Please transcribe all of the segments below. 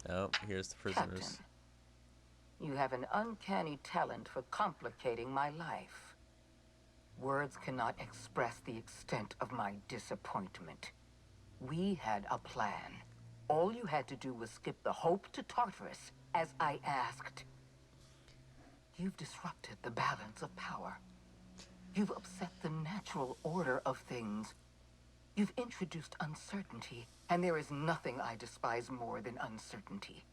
Oh, here's the Captain, prisoners. you have an uncanny talent for complicating my life. Words cannot express the extent of my disappointment. We had a plan. All you had to do was skip the Hope to Tartarus, as I asked. You've disrupted the balance of power. You've upset the natural order of things. You've introduced uncertainty, and there is nothing I despise more than uncertainty.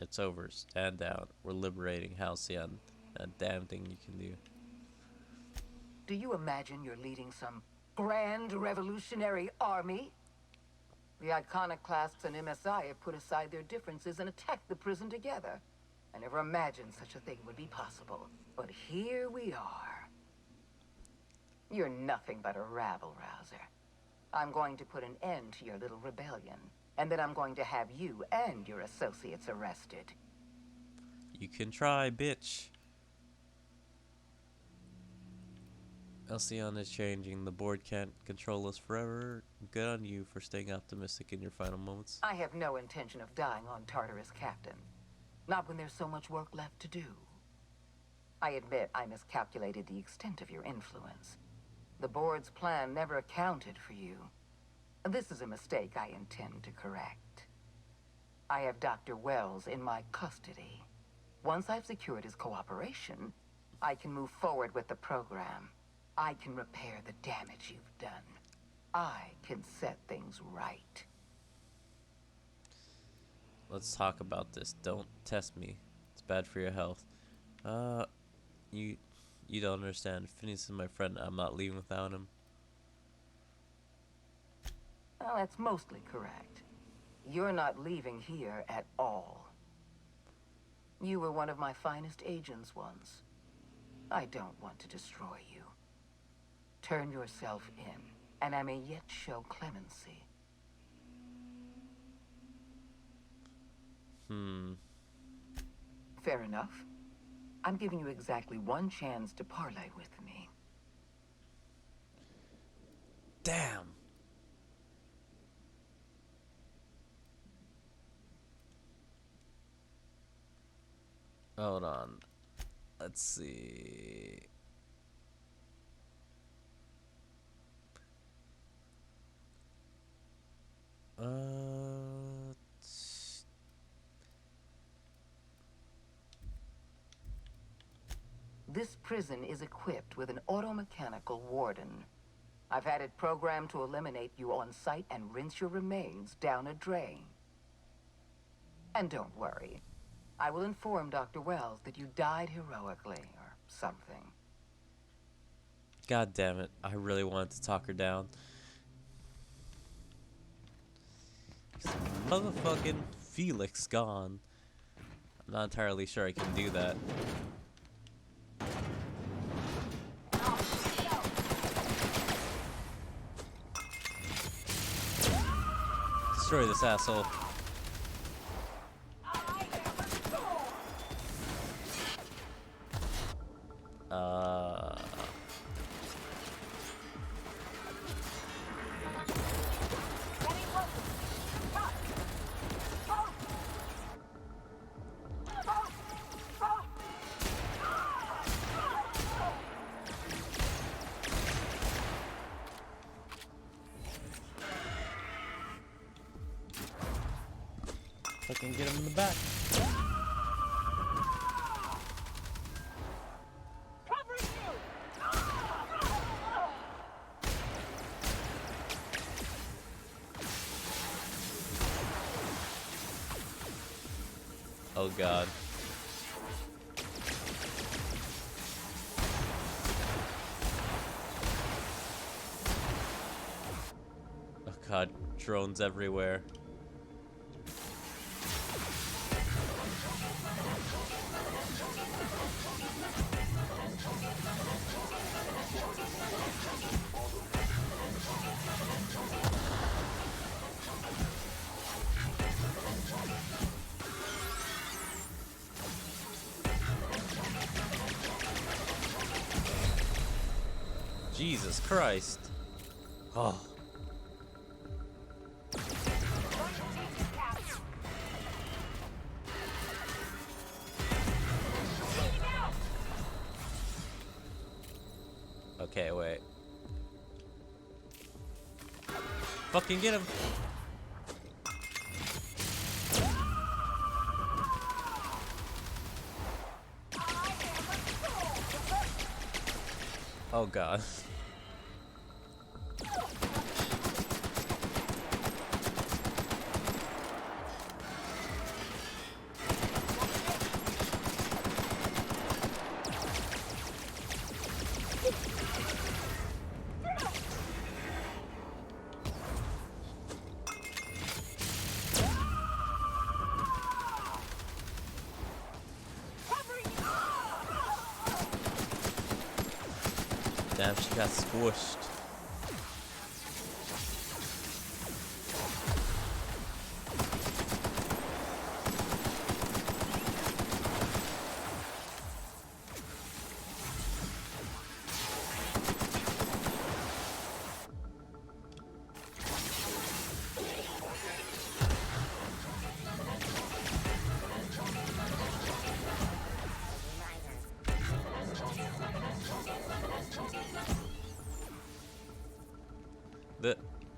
It's over. Stand down. We're liberating Halcyon. That damn thing you can do. Do you imagine you're leading some grand revolutionary army? The Iconoclasts and MSI have put aside their differences and attacked the prison together. I never imagined such a thing would be possible. But here we are. You're nothing but a rabble-rouser. I'm going to put an end to your little rebellion. And then I'm going to have you and your associates arrested. You can try, bitch. Halcyon is changing. The board can't control us forever. Good on you for staying optimistic in your final moments. I have no intention of dying on Tartarus, Captain. Not when there's so much work left to do. I admit I miscalculated the extent of your influence. The board's plan never accounted for you. This is a mistake I intend to correct. I have Dr. Wells in my custody. Once I've secured his cooperation, I can move forward with the program. I can repair the damage you've done. I can set things right. Let's talk about this. Don't test me. It's bad for your health. Uh, you you don't understand. Phineas is my friend. I'm not leaving without him. Well, that's mostly correct. You're not leaving here at all. You were one of my finest agents once. I don't want to destroy you. Turn yourself in, and I may yet show clemency. Fair enough. I'm giving you exactly one chance to parley with me. Damn. Hold on. Let's see. Uh, This prison is equipped with an automechanical warden. I've had it programmed to eliminate you on sight and rinse your remains down a drain. And don't worry. I will inform Dr. Wells that you died heroically, or something. God damn it. I really wanted to talk her down. Motherfucking Felix gone. I'm not entirely sure I can do that. Destroy this asshole. Uh... Fucking get him in the back. Oh god. Oh god, drones everywhere. Jesus Christ. Oh. Fucking get him. Oh god. Damn, she got squished.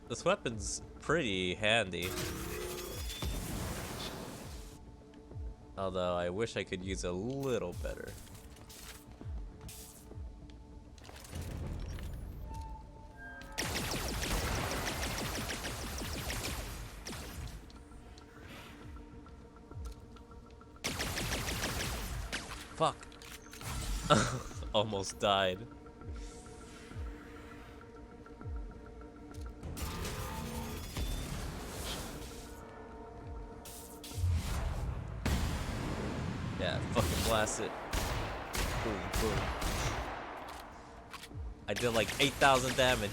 This weapon's pretty handy. Although I wish I could use a little better. Fuck. Almost died. Yeah, fucking blast it. Boom, boom. I did like 8,000 damage.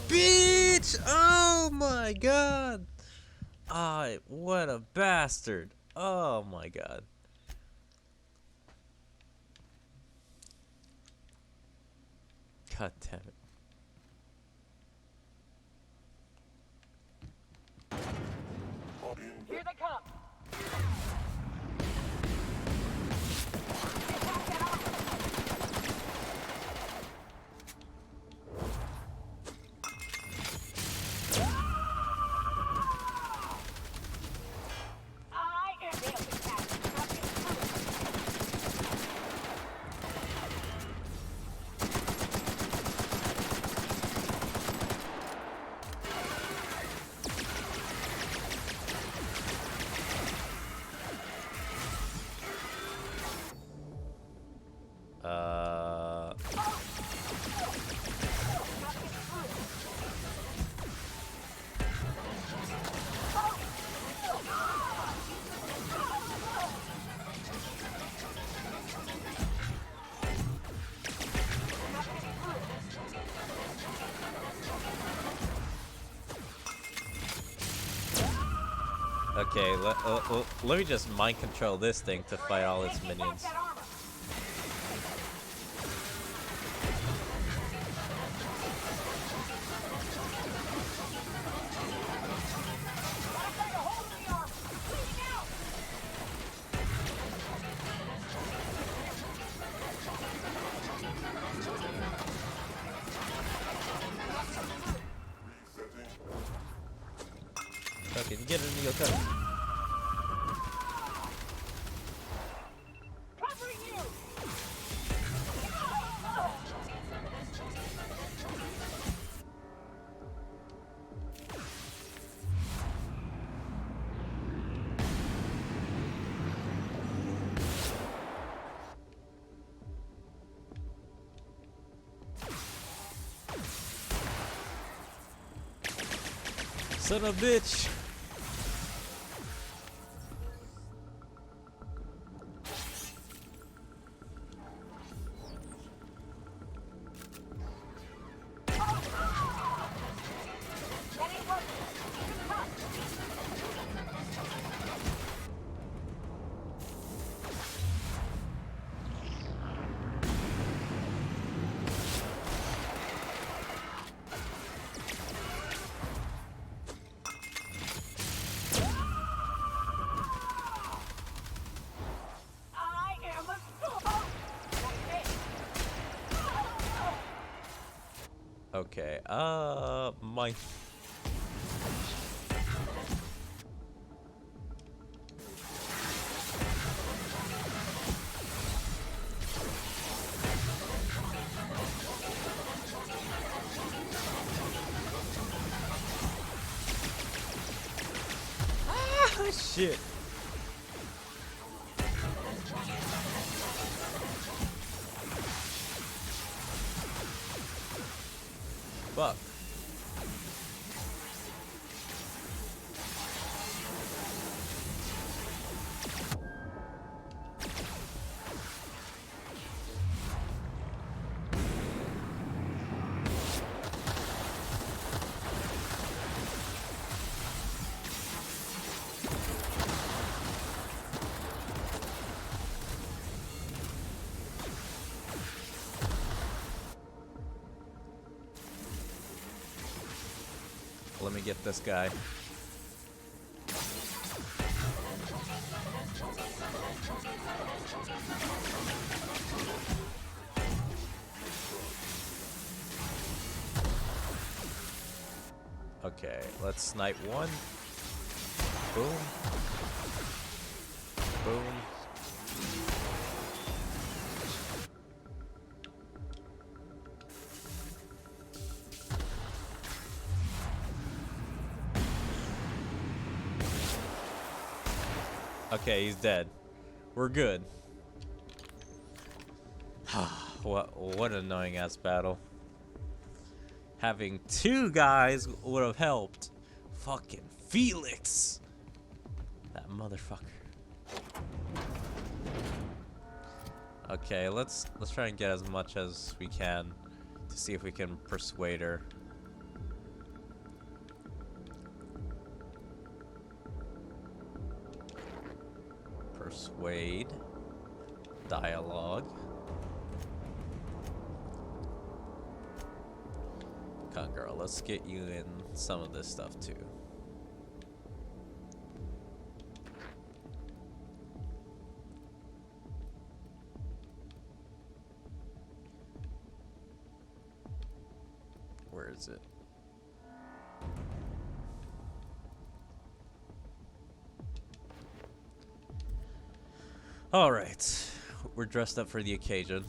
Bitch! Oh my god! What a bastard. Oh my god. God damn it. Here they come. Okay, let me just mind control this thing to fight all its minions. Fucking get into your car. Son of a bitch. Okay, my... Ah, shit. Fuck. Let me get this guy. Okay, let's snipe one. Boom. Boom. Okay, he's dead. We're good. What an annoying ass battle. Having two guys would have helped. Fucking Felix. That motherfucker. Okay, let's try and get as much as we can to see if we can persuade her. Persuade. Dialogue. Come on, girl, let's get you in some of this stuff too. Where is it? All right, we're dressed up for the occasion.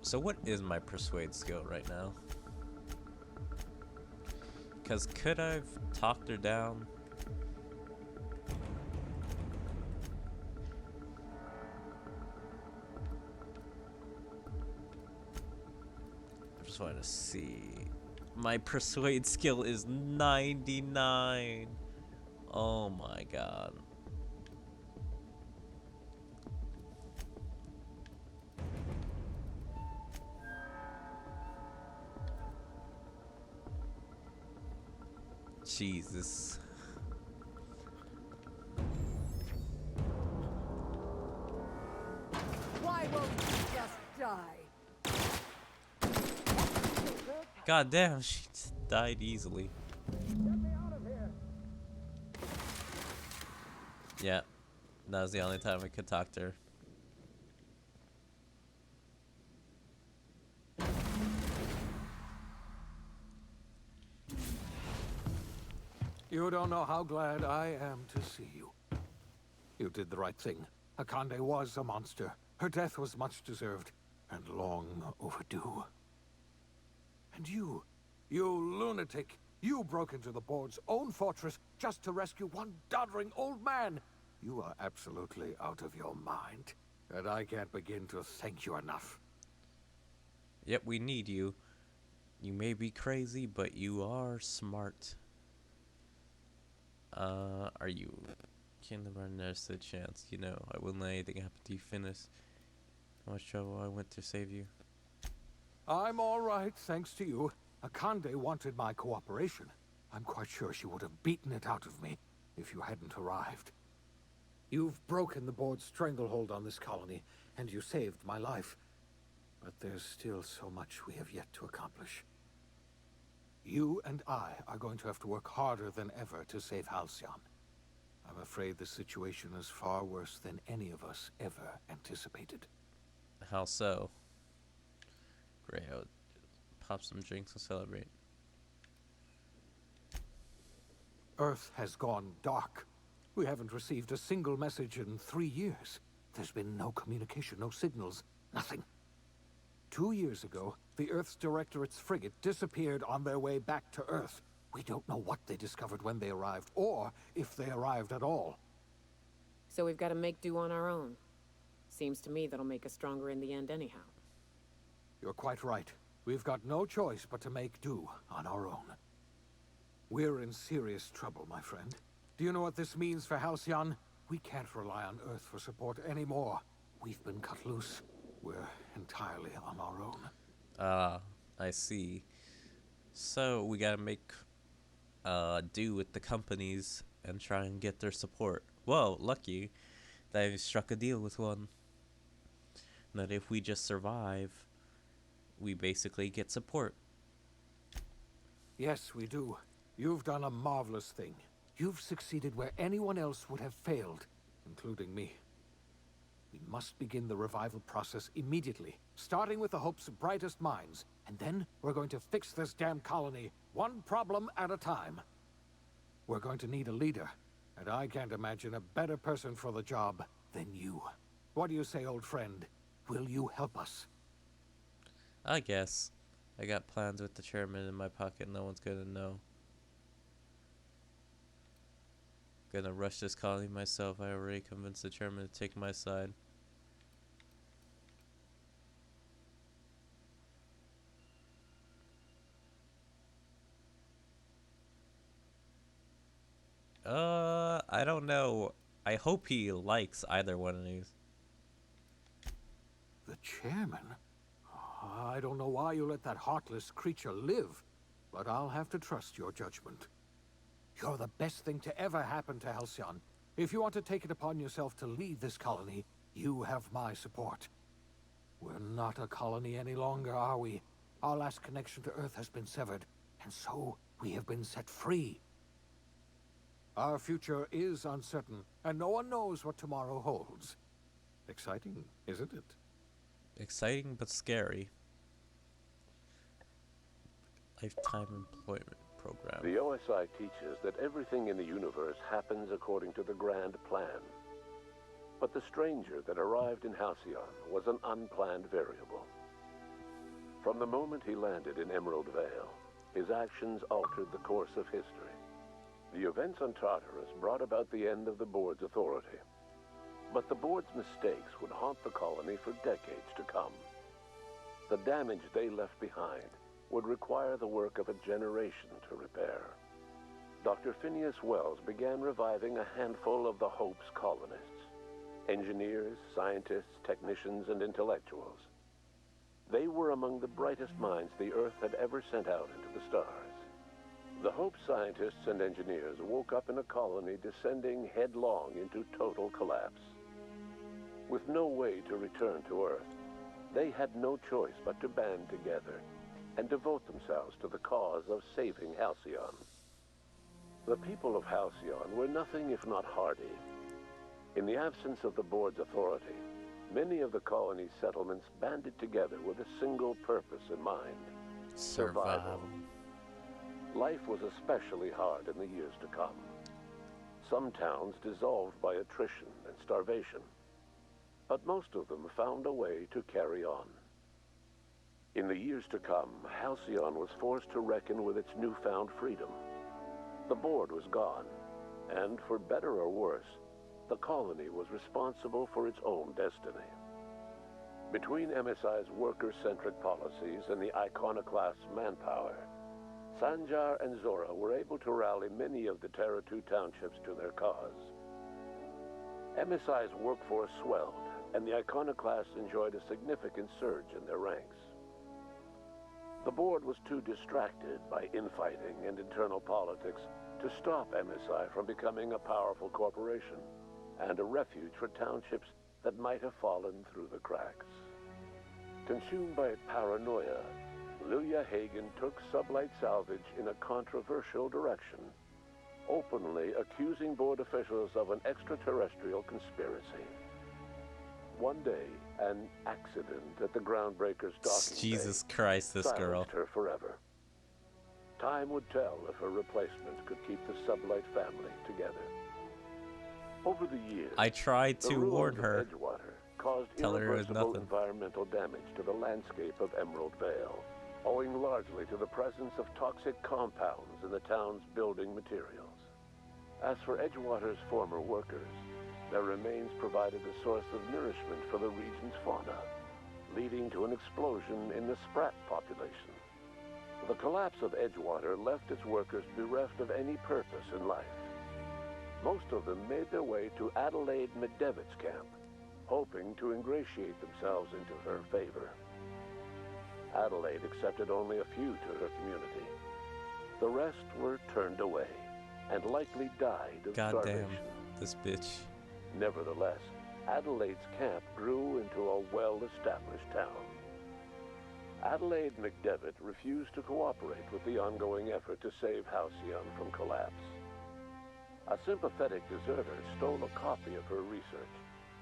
So what is my persuade skill right now? Because could I have talked her down? I just want to see. My persuade skill is 99. Oh my god. Jesus. Why won't you just die? God damn, she died easily. Yeah, that was the only time I could talk to her. You don't know how glad I am to see you. You did the right thing. Akande was a monster. Her death was much deserved, and long overdue. And you lunatic, you broke into the board's own fortress just to rescue one doddering old man. You are absolutely out of your mind, and I can't begin to thank you enough. Yep, we need you. You may be crazy, but you are smart. Are you? Can the run there's a chance? You know, I wouldn't let anything happen to you, Finis. How much trouble I went to save you. I'm all right, thanks to you. Akande wanted my cooperation. I'm quite sure she would have beaten it out of me if you hadn't arrived. You've broken the board's stranglehold on this colony, and you saved my life. But there's still so much we have yet to accomplish. You and I are going to have to work harder than ever to save Halcyon. I'm afraid the situation is far worse than any of us ever anticipated. How so? Great. pop some drinks and celebrate. Earth has gone dark. We haven't received a single message in 3 years. There's been no communication, no signals, nothing. 2 years ago, the Earth's Directorate's frigate disappeared on their way back to Earth. We don't know what they discovered when they arrived, or if they arrived at all. So we've got to make do on our own. Seems to me that'll make us stronger in the end anyhow. You're quite right. We've got no choice but to make do on our own. We're in serious trouble, my friend. Do you know what this means for Halcyon? We can't rely on Earth for support anymore. We've been cut loose. We're entirely on our own. Ah, I see. So we gotta make do with the companies and try and get their support. Well, lucky that I struck a deal with one. That if we just survive, we basically get support. Yes, we do. You've done a marvelous thing. You've succeeded where anyone else would have failed, including me. We must begin the revival process immediately, starting with the Hope's brightest minds, and then we're going to fix this damn colony, one problem at a time. We're going to need a leader, and I can't imagine a better person for the job than you. What do you say, old friend? Will you help us? I guess. I got plans with the chairman in my pocket. No one's gonna know. Gonna rush this colony myself. I already convinced the chairman to take my side. I don't know. I hope he likes either one of these. The chairman? I don't know why you let that heartless creature live, but I'll have to trust your judgment. You're the best thing to ever happen to Halcyon. If you want to take it upon yourself to lead this colony, you have my support. We're not a colony any longer, are we? Our last connection to Earth has been severed, and so we have been set free. Our future is uncertain, and no one knows what tomorrow holds. Exciting, isn't it? Exciting but scary. Lifetime employment program. The OSI teaches that everything in the universe happens according to the grand plan. But the stranger that arrived in Halcyon was an unplanned variable. From the moment he landed in Emerald Vale, his actions altered the course of history. The events on Tartarus brought about the end of the board's authority. But the board's mistakes would haunt the colony for decades to come. The damage they left behind would require the work of a generation to repair. Dr. Phineas Wells began reviving a handful of the Hope's colonists. Engineers, scientists, technicians, and intellectuals. They were among the brightest minds the Earth had ever sent out into the stars. The Hope scientists and engineers woke up in a colony descending headlong into total collapse. With no way to return to Earth, they had no choice but to band together and devote themselves to the cause of saving Halcyon. The people of Halcyon were nothing if not hardy. In the absence of the board's authority, many of the colony's settlements banded together with a single purpose in mind: survival. Life was especially hard in the years to come. Some towns dissolved by attrition and starvation, but most of them found a way to carry on. In the years to come, Halcyon was forced to reckon with its newfound freedom. The board was gone, and for better or worse, the colony was responsible for its own destiny. Between MSI's worker-centric policies and the iconoclast's manpower, Sanjar and Zora were able to rally many of the Terra 2 townships to their cause. MSI's workforce swelled, and the iconoclasts enjoyed a significant surge in their ranks. The board was too distracted by infighting and internal politics to stop MSI from becoming a powerful corporation and a refuge for townships that might have fallen through the cracks. Consumed by paranoia, Luya Hagen took Sublight Salvage in a controversial direction, openly accusing board officials of an extraterrestrial conspiracy. One day, an accident at the Groundbreaker's docking Jesus bay Christ, this girl. silenced her forever. Time would tell if her replacement could keep the Sublight family together. Over the years, I tried the to ruins warn of her. Edgewater caused Tell her it was irreversible nothing. environmental damage to the landscape of Emerald Vale, owing largely to the presence of toxic compounds in the town's building materials. As for Edgewater's former workers, their remains provided a source of nourishment for the region's fauna, leading to an explosion in the sprat population. The collapse of Edgewater left its workers bereft of any purpose in life. Most of them made their way to Adelaide McDevitt's camp, hoping to ingratiate themselves into her favor. Adelaide accepted only a few to her community. The rest were turned away and likely died of Goddamn, starvation. this bitch. Nevertheless, Adelaide's camp grew into a well-established town. Adelaide McDevitt refused to cooperate with the ongoing effort to save Halcyon from collapse. A sympathetic deserter stole a copy of her research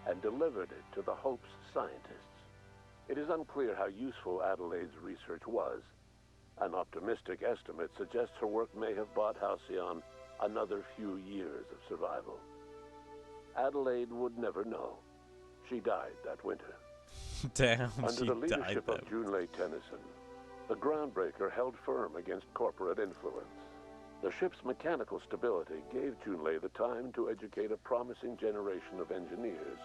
and delivered it to the Hope's scientists. It is unclear how useful Adelaide's research was. An optimistic estimate suggests her work may have bought Halcyon another few years of survival. Adelaide would never know. She died that winter. Damn, Under she the died leadership of though. Junlei Tennyson, the Groundbreaker held firm against corporate influence. The ship's mechanical stability gave Junlei the time to educate a promising generation of engineers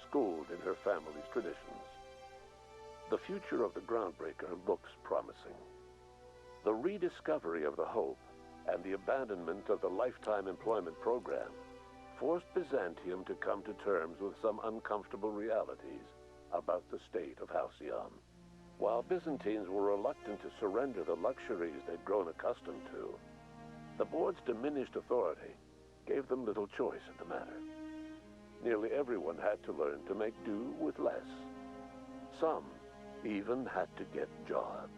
schooled in her family's traditions. The future of the Groundbreaker looks promising. The rediscovery of the Hope and the abandonment of the Lifetime Employment Program forced Byzantium to come to terms with some uncomfortable realities about the state of Halcyon. While Byzantines were reluctant to surrender the luxuries they'd grown accustomed to, the board's diminished authority gave them little choice in the matter. Nearly everyone had to learn to make do with less. Some even had to get jobs.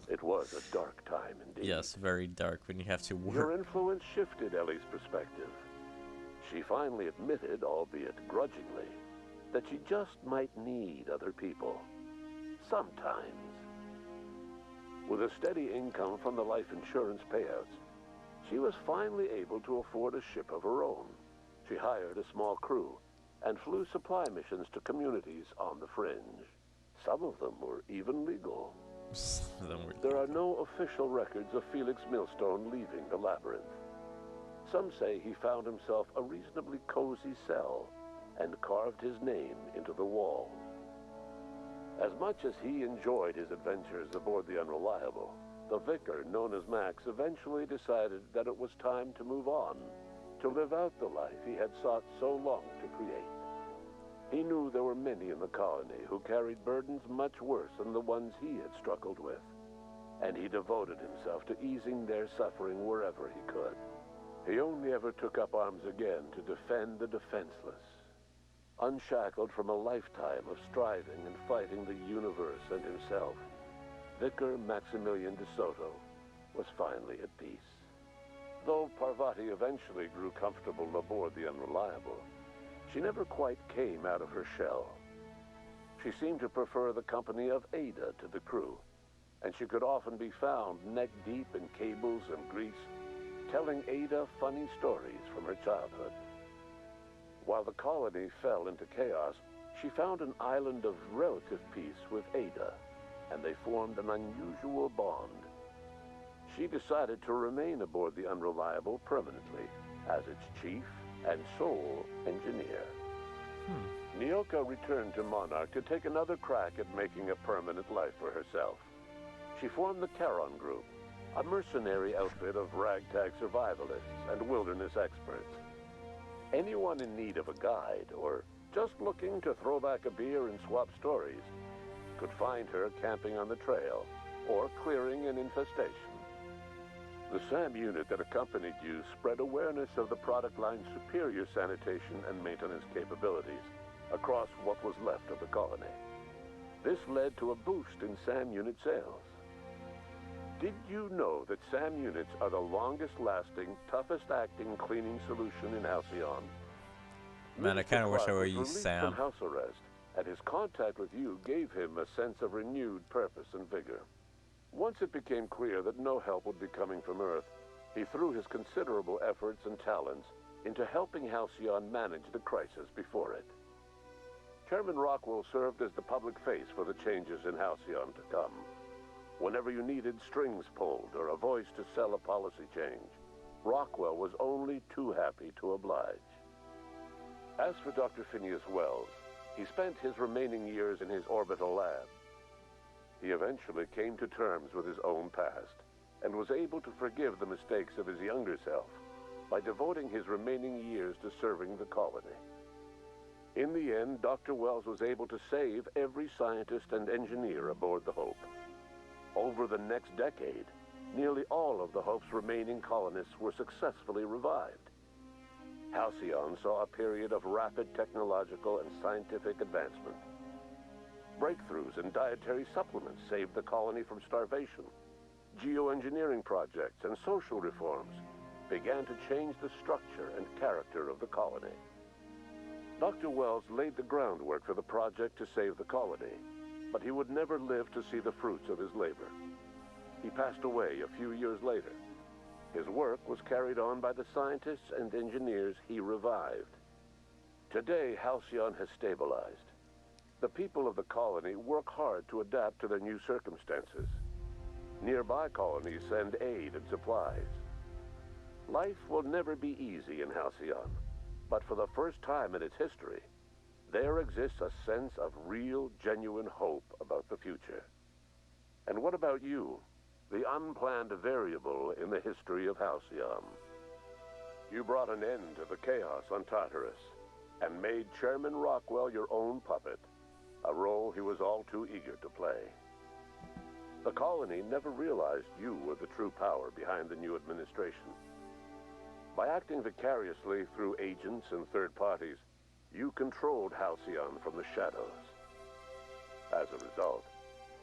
It was a dark time indeed. Yes, very dark when you have to Your work. influence shifted Ellie's perspective. She finally admitted, albeit grudgingly, that she just might need other people. Sometimes. With a steady income from the life insurance payouts, she was finally able to afford a ship of her own. She hired a small crew and flew supply missions to communities on the fringe. Some of them were even legal. Some of them were There are no official records of Felix Millstone leaving the labyrinth. Some say he found himself a reasonably cozy cell and carved his name into the wall. As much as he enjoyed his adventures aboard the Unreliable, the vicar, known as Max, eventually decided that it was time to move on, to live out the life he had sought so long to create. He knew there were many in the colony who carried burdens much worse than the ones he had struggled with, and he devoted himself to easing their suffering wherever he could. He only ever took up arms again to defend the defenseless. Unshackled from a lifetime of striving and fighting the universe and himself, Vicar Maximilian de Soto was finally at peace. Though Parvati eventually grew comfortable aboard the Unreliable, she never quite came out of her shell. She seemed to prefer the company of Ada to the crew, and she could often be found neck-deep in cables and grease, telling Ada funny stories from her childhood. While the colony fell into chaos, she found an island of relative peace with Ada, and they formed an unusual bond. She decided to remain aboard the Unreliable permanently as its chief and sole engineer. Nyoka returned to Monarch to take another crack at making a permanent life for herself. She formed the Charon Group, a mercenary outfit of ragtag survivalists and wilderness experts. Anyone in need of a guide or just looking to throw back a beer and swap stories could find her camping on the trail or clearing an infestation. The SAM unit that accompanied you spread awareness of the product line's superior sanitation and maintenance capabilities across what was left of the colony. This led to a boost in SAM unit sales. Did you know that SAM units are the longest-lasting, toughest-acting cleaning solution in Halcyon? Man, I Minister kind of wish I Clark were was you, released Sam. from house arrest, and his contact with you gave him a sense of renewed purpose and vigor. Once it became clear that no help would be coming from Earth, he threw his considerable efforts and talents into helping Halcyon manage the crisis before it. Chairman Rockwell served as the public face for the changes in Halcyon to come. Whenever you needed strings pulled or a voice to sell a policy change, Rockwell was only too happy to oblige. As for Dr. Phineas Wells, he spent his remaining years in his orbital lab. He eventually came to terms with his own past and was able to forgive the mistakes of his younger self by devoting his remaining years to serving the colony. In the end, Dr. Wells was able to save every scientist and engineer aboard the Hope. Over the next decade, nearly all of the Hope's remaining colonists were successfully revived. Halcyon saw a period of rapid technological and scientific advancement. Breakthroughs in dietary supplements saved the colony from starvation. Geoengineering projects and social reforms began to change the structure and character of the colony. Dr. Wells laid the groundwork for the project to save the colony, but he would never live to see the fruits of his labor. He passed away a few years later. His work was carried on by the scientists and engineers he revived. Today, Halcyon has stabilized. The people of the colony work hard to adapt to their new circumstances. Nearby colonies send aid and supplies. Life will never be easy in Halcyon, but for the first time in its history, there exists a sense of real, genuine hope about the future. And what about you, the unplanned variable in the history of Halcyon? You brought an end to the chaos on Tartarus and made Chairman Rockwell your own puppet, a role he was all too eager to play. The colony never realized you were the true power behind the new administration. By acting vicariously through agents and third parties, you controlled Halcyon from the shadows. As a result,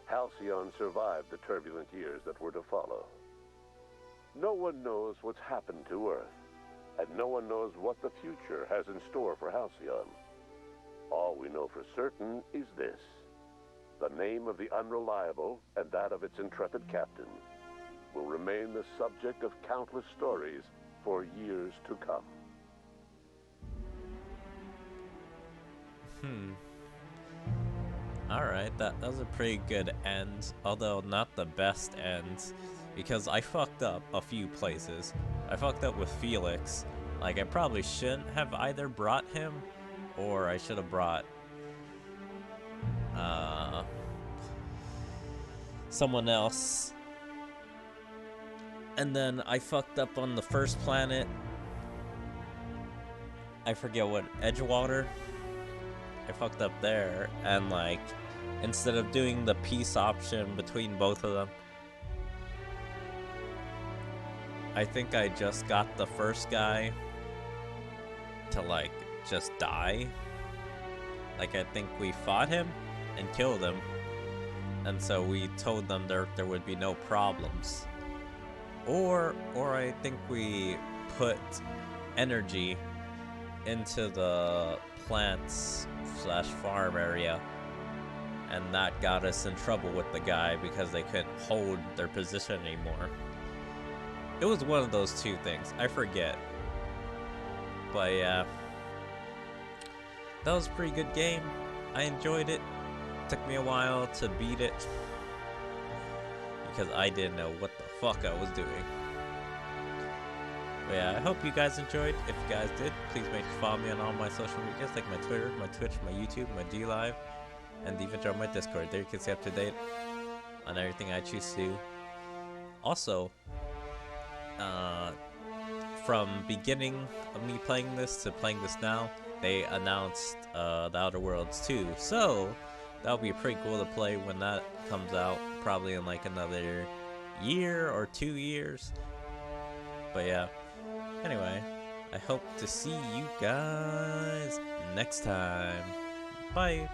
Halcyon survived the turbulent years that were to follow. No one knows what's happened to Earth, and no one knows what the future has in store for Halcyon. All we know for certain is this: the name of the Unreliable and that of its intrepid captain will remain the subject of countless stories for years to come. Alright, that was a pretty good end, although not the best end, because I fucked up a few places. I fucked up with Felix. Like, I probably shouldn't have either brought him, or I should have brought, someone else. And then I fucked up on the first planet. I forget what, Edgewater? I fucked up there, and like, instead of doing the peace option between both of them, I think I just got the first guy to like just die. Like, I think we fought him and killed him, and so we told them there would be no problems. Or I think we put energy into the plants / farm area, and that got us in trouble with the guy because they couldn't hold their position anymore. It was one of those two things. I forget. But yeah, that was a pretty good game. I enjoyed it. Took me a while to beat it because I didn't know what the fuck I was doing. But yeah, I hope you guys enjoyed. If you guys did, please make sure to follow me on all my social medias, like my Twitter, my Twitch, my YouTube, my DLive, and even join my Discord. There you can stay up to date on everything I choose to do. Also, from beginning of me playing this to playing this now, they announced The Outer Worlds 2. So that'll be pretty cool to play when that comes out, probably in like another year or 2 years. But yeah, anyway, I hope to see you guys next time. Bye.